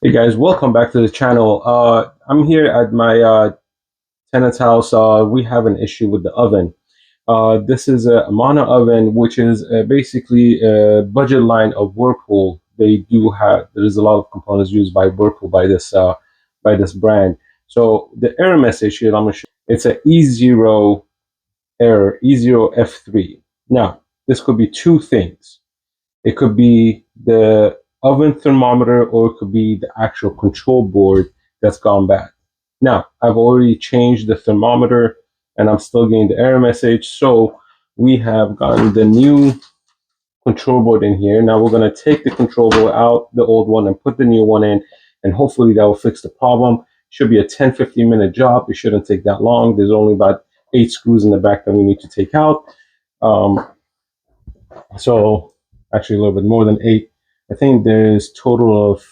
Hey guys, welcome back to the channel. I'm here at my tenant's house. We have an issue with the oven. This is a Amana oven, which is basically a budget line of Whirlpool. There is a lot of components used by Whirlpool by this brand. So the error message here, I'm gonna show you, it's an E0 error, E0F3. Now, this could be two things. It could be the oven thermometer, or it could be the actual control board that's gone bad. Now, I've already changed the thermometer and I'm still getting the error message. So we have gotten the new control board in here. Now we're going to take the control board out, the old one, and put the new one in, and hopefully that will fix the problem. Should be a 10-15 minute job. It shouldn't take that long. There's only about 8 screws in the back that we need to take out. So actually a little bit more than 8. I think there's total of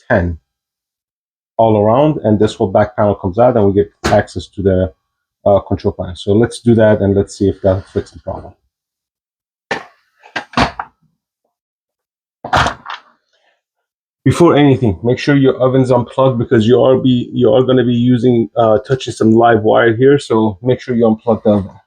10 all around, and this whole back panel comes out and we get access to the control panel. So let's do that and let's see if that fixes the problem. Before anything, make sure your oven's unplugged because you are going to be using touching some live wire here. So make sure you unplug the oven.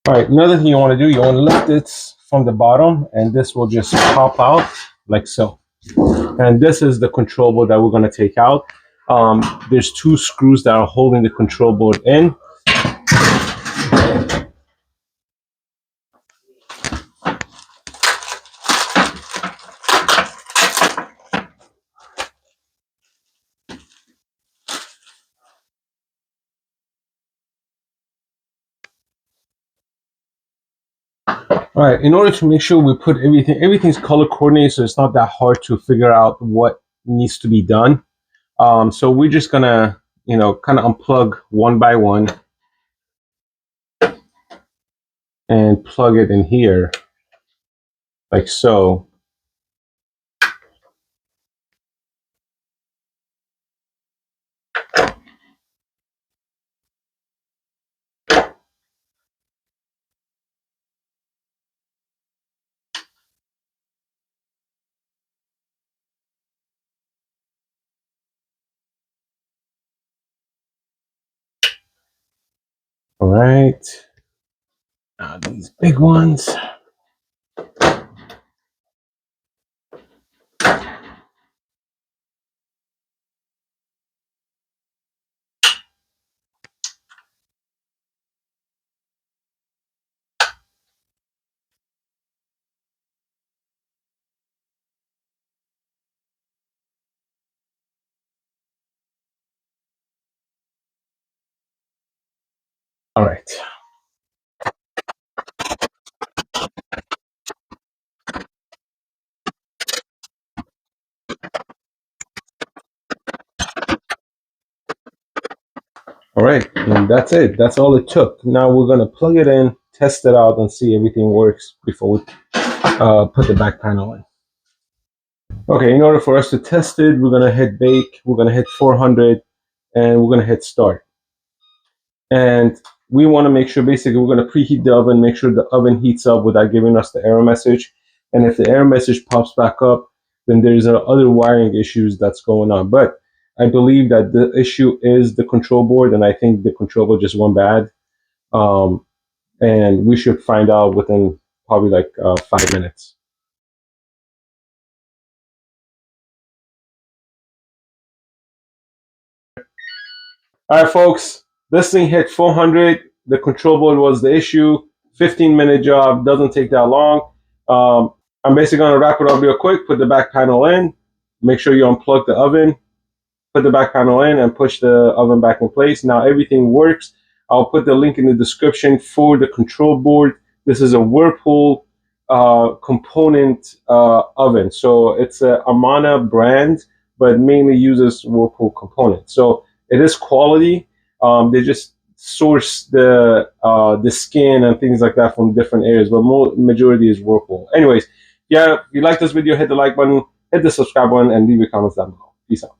All right, another thing you want to do, you want to lift it from the bottom, and this will just pop out like so. And this is the control board that we're going to take out. There's 2 screws that are holding the control board in. All right, in order to make sure we put everything's color coordinated, so it's not that hard to figure out what needs to be done. So we're just gonna, kind of unplug one by one and plug it in here, like so. All right, now these big ones. All right. All right, and that's it. That's all it took. Now we're gonna plug it in, test it out, and see everything works before we put the back panel in. Okay, in order for us to test it, we're gonna hit bake. We're gonna hit 400, and we're gonna hit start. And we want to make sure, basically, we're going to preheat the oven, make sure the oven heats up without giving us the error message. And if the error message pops back up, then there's other wiring issues that's going on. But I believe that the issue is the control board, and I think the control board just went bad. And we should find out within probably like 5 minutes. All right, folks, this thing hit 400. The control board was the issue. 15-minute job, doesn't take that long. I'm basically going to wrap it up real quick, put the back panel in, make sure you unplug the oven, put the back panel in, and push the oven back in place. Now everything works. I'll put the link in the description for the control board. This is a Whirlpool component oven. So it's a Amana brand, but mainly uses Whirlpool components. So it is quality. They just source the skin and things like that from different areas, but majority is Whirlpool. Anyways, yeah, if you like this video, hit the like button, hit the subscribe button, and leave your comments down below. Peace out.